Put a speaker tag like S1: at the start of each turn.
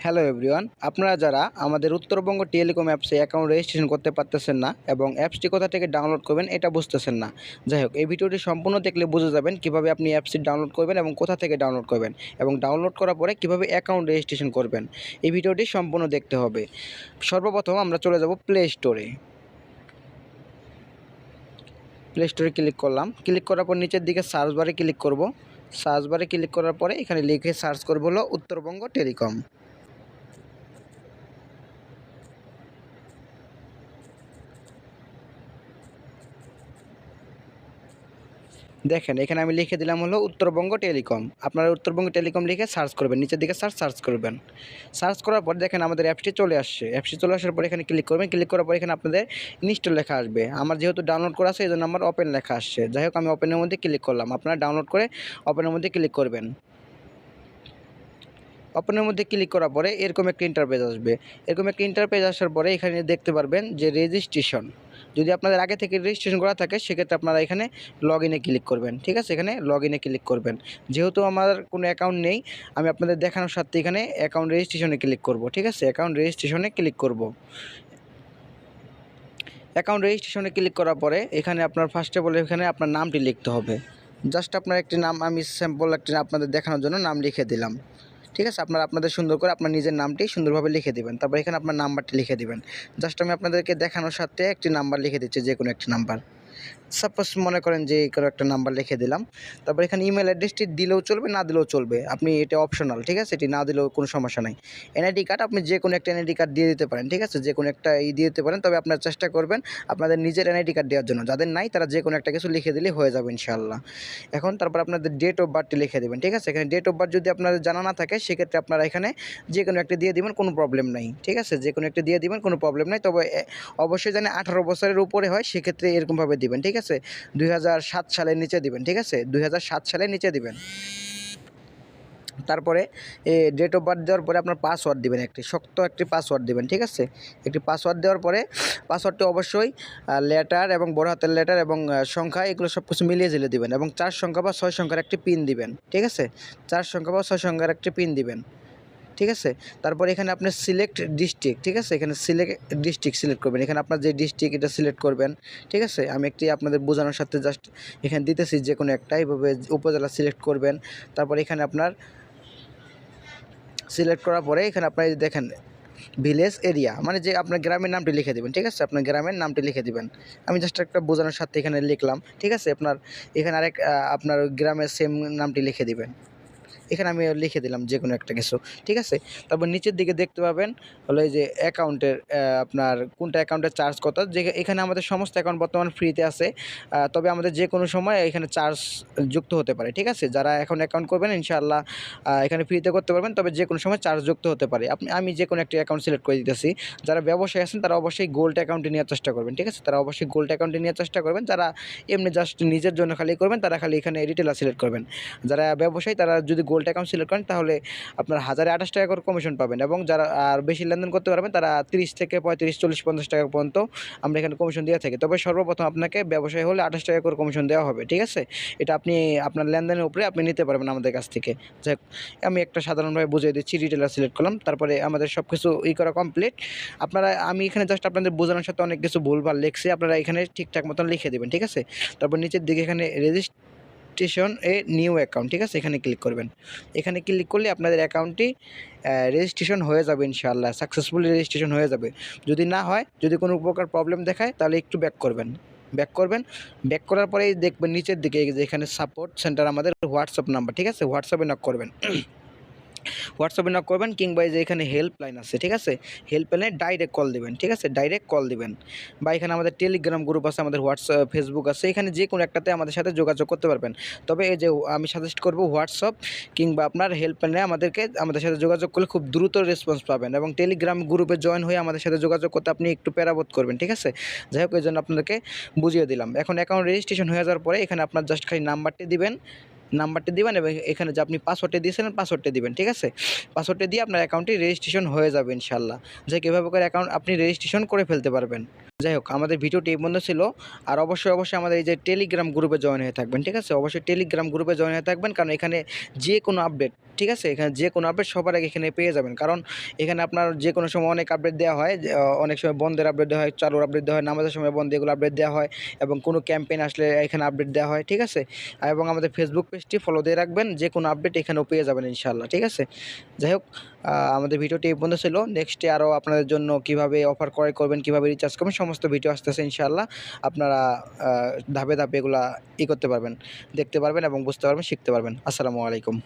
S1: Hello everyone, আপনারা যারা আমাদের উত্তরবঙ্গ টেলিকম অ্যাপসে অ্যাকাউন্ট রেজিস্ট্রেশন করতে পারতেছেন না এবং অ্যাপসটি কোথা থেকে ডাউনলোড করবেন এটা বুঝতেছেন না। যাই হোক, এই ভিডিওটি সম্পূর্ণ দেখলে বুঝে যাবেন কীভাবে আপনি অ্যাপসটি ডাউনলোড করবেন এবং কোথা থেকে ডাউনলোড করবেন এবং ডাউনলোড করার পরে কীভাবে অ্যাকাউন্ট রেজিস্ট্রেশন করবেন। এই ভিডিওটি সম্পূর্ণ দেখতে হবে। সর্বপ্রথম আমরা চলে যাব প্লে স্টোরে। প্লে স্টোরে ক্লিক করলাম। ক্লিক করার পর নিচের দিকে সার্চ বারে ক্লিক করব। সার্চ বারে ক্লিক করার পরে এখানে লিখে সার্চ করব হলো উত্তরবঙ্গ টেলিকম। দেখেন এখানে আমি লিখে দিলাম হলো উত্তরবঙ্গ টেলিকম। আপনারা উত্তরবঙ্গ টেলিকম লিখে সার্চ করবেন, নিচের দিকে সার্চ করবেন। সার্চ করার পর দেখেন আমাদের অ্যাপসটি চলে আসছে। অ্যাপসটি চলে আসার পর এখানে ক্লিক করবেন। ক্লিক করার পর এখানে আপনাদের ইনস্টল লেখা আসবে। আমার যেহেতু ডাউনলোড করা আছে এই জন্য আমার ওপেন লেখা আসছে। যাই হোক, আমি ওপেনের মধ্যে ক্লিক করলাম। আপনারা ডাউনলোড করে ওপেনের মধ্যে ক্লিক করবেন। ওপেনের মধ্যে ক্লিক করার পরে এরকম একটা ইন্টারপেজ আসবে। এরকম একটা ইন্টারপেজ আসার পরে এখানে দেখতে পারবেন যে রেজিস্ট্রেশন। যদি আপনাদের আগে থেকে রেজিস্ট্রেশন করা থাকে সেক্ষেত্রে আপনারা এখানে লগ ইনে ক্লিক করবেন। ঠিক আছে, এখানে লগ ইনে ক্লিক করবেন। যেহেতু আমার কোনো অ্যাকাউন্ট নেই, আমি আপনাদের দেখানোর সাথে এখানে অ্যাকাউন্ট রেজিস্ট্রেশনে ক্লিক করব। ঠিক আছে, অ্যাকাউন্ট রেজিস্ট্রেশনে ক্লিক করব। অ্যাকাউন্ট রেজিস্ট্রেশনে ক্লিক করার পরে এখানে আপনার ফার্স্টে বলে এখানে আপনার নামটি লিখতে হবে। জাস্ট আপনার একটি নাম, আমি স্যাম্পল একটি আপনাদের দেখানোর জন্য নাম লিখে দিলাম। ঠিক আছে, আপনারা আপনাদের সুন্দর করে আপনার নিজের নামটি সুন্দরভাবে লিখে দিবেন। তারপর এখানে আপনার নাম্বারটি লিখে দিবেন। জাস্ট আমি আপনাদেরকে দেখানোর সাথে একটি নাম্বার লিখে দিচ্ছি, যে কোনো একটি নাম্বার। সাপোজ মনে করেন যে কোনো একটা নাম্বার লিখে দিলাম। তারপর এখানে ইমেল অ্যাড্রেসটি দিলেও চলবে, না দিলেও চলবে। আপনি এটা অপশনাল, ঠিক আছে, এটি না দিলেও কোনো সমস্যা নাই। এনআইডি কার্ড আপনি যে কোনো একটা এনআইডি কার্ড দিয়ে দিতে পারেন। ঠিক আছে, যে কোনো একটা দিয়ে দিতে পারেন। তবে আপনারা চেষ্টা করবেন আপনাদের নিজের এনআইডি কার্ড দেওয়ার জন্য। যাদের নাই তারা যে কোনো একটা কিছু লিখে দিলে হয়ে যাবে ইনশাআল্লাহ। এখন তারপর আপনাদের ডেট অফ বার্থটি লিখে দেবেন। ঠিক আছে, এখানে ডেট অফ বার্থ যদি আপনাদের জানা না থাকে সেক্ষেত্রে আপনারা এখানে যে কোনো একটা দিয়ে দিবেন, কোনো প্রবলেম নাই। ঠিক আছে, যে কোনো একটা দিয়ে দিবেন, কোনো প্রবলেম নাই। তবে অবশ্যই জানি 18 বছরের উপরে হয়, সেক্ষেত্রে এরকমভাবে দিবেন। ঠিক আছে, 2007 সালের নিচে দিবেন। ঠিক আছে, 2007 সালের নিচে দিবেন। তারপরে ডেট অফ বার্থ দেওয়ার পরে আপনার পাসওয়ার্ড দিবেন, একটি শক্ত একটি পাসওয়ার্ড দিবেন। ঠিক আছে, একটি পাসওয়ার্ড দেওয়ার পরে পাসওয়ার্ডটি অবশ্যই লেটার এবং বড় হাতের লেটার এবং সংখ্যা এগুলো সব কিছু মিলিয়ে ঝেলে দিবেন এবং 4 সংখ্যা বা 6 সংখ্যার একটি পিন দিবেন। ঠিক আছে, 4 সংখ্যা বা 6 সংখ্যার একটি পিন দিবেন। ঠিক আছে, তারপর এখানে আপনি সিলেক্ট ডিস্ট্রিক্ট। ঠিক আছে, এখানে ডিস্ট্রিক্ট সিলেক্ট করবেন। এখানে আপনার যে ডিস্ট্রিক্ট এটা সিলেক্ট করবেন। ঠিক আছে, আমি একটি আপনাদের বোঝানোর সাথে জাস্ট এখানে দিতেছি, যে কোনো একটা এইভাবে উপজেলা সিলেক্ট করবেন। তারপর এখানে আপনার সিলেক্ট করার পরে এখানে আপনার দেখেন ভিলেজ এরিয়া, মানে যে আপনার গ্রামের নামটি লিখে দেবেন। ঠিক আছে, আপনার গ্রামের নামটি লিখে দিবেন। আমি জাস্ট একটা বোঝানোর সাথে এখানে লিখলাম। ঠিক আছে, আপনার এখানে আরেক আপনার গ্রামের সেম নামটি লিখে দিবেন। এখানে আমি লিখে দিলাম যে কোনো একটা কিছু। ঠিক আছে, তারপর নিচের দিকে দেখতে পাবেন হলো এই যে অ্যাকাউন্টের আপনার কোনটা অ্যাকাউন্টের চার্জ কত। যে এখানে আমাদের সমস্ত অ্যাকাউন্ট বর্তমান ফ্রিতে আছে, তবে আমাদের যে কোনো সময় এখানে চার্জ যুক্ত হতে পারে। ঠিক আছে, যারা এখন অ্যাকাউন্ট করবেন ইনশাআল্লাহ এখানে ফ্রিতে করতে পারবেন, তবে যে কোনো সময় চার্জ যুক্ত হতে পারে। আমি যে কোনো একটি অ্যাকাউন্ট সিলেক্ট করে দিতেছি। যারা ব্যবসায়ী আছেন তারা অবশ্যই গোল্ড অ্যাকাউন্টে নেওয়ার চেষ্টা করবেন। ঠিক আছে, তারা অবশ্যই গোল্ড অ্যাকাউন্টে নেওয়ার চেষ্টা করবেন। যারা এমনি জাস্ট নিজের জন্য খালি করবেন তারা খালি এখানে রিটেলার সিলেক্ট করবেন। যারা ব্যবসায়ী তারা যদি গোল্ড অ্যাকাউন্ট সিলেক্ট করেন তাহলে আপনার 1028 টাকা করে কমিশন পাবেন এবং যারা আর বেশি লেনদেন করতে পারবেন তারা 30 থেকে 35, 40, 50 টাকা পর্যন্ত আমরা এখানে কমিশন দিয়ে থাকি। তবে সর্বপ্রথম আপনাকে ব্যবসায়ী হলে 28 টাকা করে কমিশন দেওয়া হবে। ঠিক আছে, এটা আপনি আপনার লেনদেনের উপরে আপনি নিতে পারবেন আমাদের কাছ থেকে। যাই হোক, আমি একটা সাধারণভাবে বুঝিয়ে দিচ্ছি। রিটেলার সিলেক্ট করলাম, তারপরে আমাদের সব কিছু করা কমপ্লিট। আমি এখানে জাস্ট আপনাদের বোঝানোর সাথে অনেক কিছু ভুলভাল লিখছি, আপনারা এখানে ঠিকঠাক মতন লিখে দেবেন। ঠিক আছে, তারপর নিচের দিকে এখানে রেজিস্ট্রেশন নিউ অ্যাকাউন্ট। ঠিক আছে, এখানে ক্লিক করবেন। এখানে ক্লিক করলে আপনাদের অ্যাকাউন্টটি রেজিস্ট্রেশন হয়ে যাবে ইনশাআল্লাহ, সাকসেসফুলি রেজিস্ট্রেশন হয়ে যাবে। যদি না হয়, যদি কোনো প্রকার প্রবলেম দেখায় তাহলে একটু ব্যাক করবেন। ব্যাক করার পরেই দেখবেন নিচের দিকে যেখানে সাপোর্ট সেন্টার আমাদের হোয়াটসঅ্যাপ নাম্বার। ঠিক আছে, হোয়াটসঅ্যাপে নক করবেন। হোয়াটসঅ্যাপে নক করবেন কিংবা এই যে এখানে হেল্পলাইন আছে। ঠিক আছে, হেল্পলাইনে ডাইরেক্ট কল দিবেন। ঠিক আছে, ডাইরেক্ট কল দিবেন। বা এখানে আমাদের টেলিগ্রাম গ্রুপ আছে, আমাদের হোয়াটসঅ্যাপ, ফেসবুক আছে, এখানে যে কোনো একটাতে আমাদের সাথে যোগাযোগ করতে পারবেন। তবে এই যে আমি সাজেস্ট করব হোয়াটসঅ্যাপ কিংবা আপনার হেল্পলাইনে আমাদের সাথে যোগাযোগ করলে খুব দ্রুত রেসপন্স পাবেন এবং টেলিগ্রাম গ্রুপে জয়েন হয়ে আমাদের সাথে যোগাযোগ করতে আপনি একটু প্যারাবোধ করবেন। ঠিক আছে, যাই হোক, এই জন্য আপনাদেরকে বুঝিয়ে দিলাম। এখন অ্যাকাউন্ট রেজিস্ট্রেশন হয়ে যাওয়ার পরে এখানে আপনার জাস্ট খালি নাম্বারটি দিবেন এবং এখানে যে আপনি পাসওয়ার্ডটি দিয়েছিলেন পাসওয়ার্ডটি দিবেন। ঠিক আছে, পাসওয়ার্ডটি দিয়ে আপনার অ্যাকাউন্টটি রেজিস্ট্রেশন হয়ে যাবে ইনশাআল্লাহ। যে কীভাবে করে অ্যাকাউন্ট আপনি রেজিস্ট্রেশন করে ফেলতে পারবেন। যাই হোক, আমাদের ভিডিওটি এই পর্যন্ত ছিল। আর অবশ্যই আমাদের এই যে টেলিগ্রাম গ্রুপে জয়েন হয়ে থাকবেন, ঠিক আছে? অবশ্যই টেলিগ্রাম গ্রুপে জয়েন হয়ে থাকবেন, কারণ এখানে যে কোনো আপডেট, ঠিক আছে? এখানে যে কোনো আপডেট সবার আগে এখানে পেয়ে যাবেন। কারণ এখানে আপনার যে কোনো সময় অনেক আপডেট দেওয়া হয়, যে অনেক সময় বন্ধের আপডেট দেওয়া হয়, চালুর আপডেট দেওয়া হয়, নামাজের সময় বন্ধ, এগুলো আপডেট দেওয়া হয় এবং কোনো ক্যাম্পেইন আসলে এখানে আপডেট দেওয়া হয়, ঠিক আছে? এবং আমাদের ফেসবুক পেজটি ফলো দিয়ে রাখবেন, যে কোনো আপডেট এখানেও পেয়ে যাবেন ইনশাআল্লাহ, ঠিক আছে? যাই হোক, আমাদের ভিডিওটি এই পর্যন্ত ছিল। নেক্সটে আরও আপনাদের জন্য কীভাবে অফার ক্রয় করবেন, কীভাবে রিচার্জ করবেন, সমস্ত ভিডিও আসতেছে ইনশাআল্লাহ। আপনারা ধাপে এগুলা করতে পারবেন, দেখতে পারবেন এবং বুঝতে পারবেন, শিখতে পারবেন। আসসালামু আলাইকুম।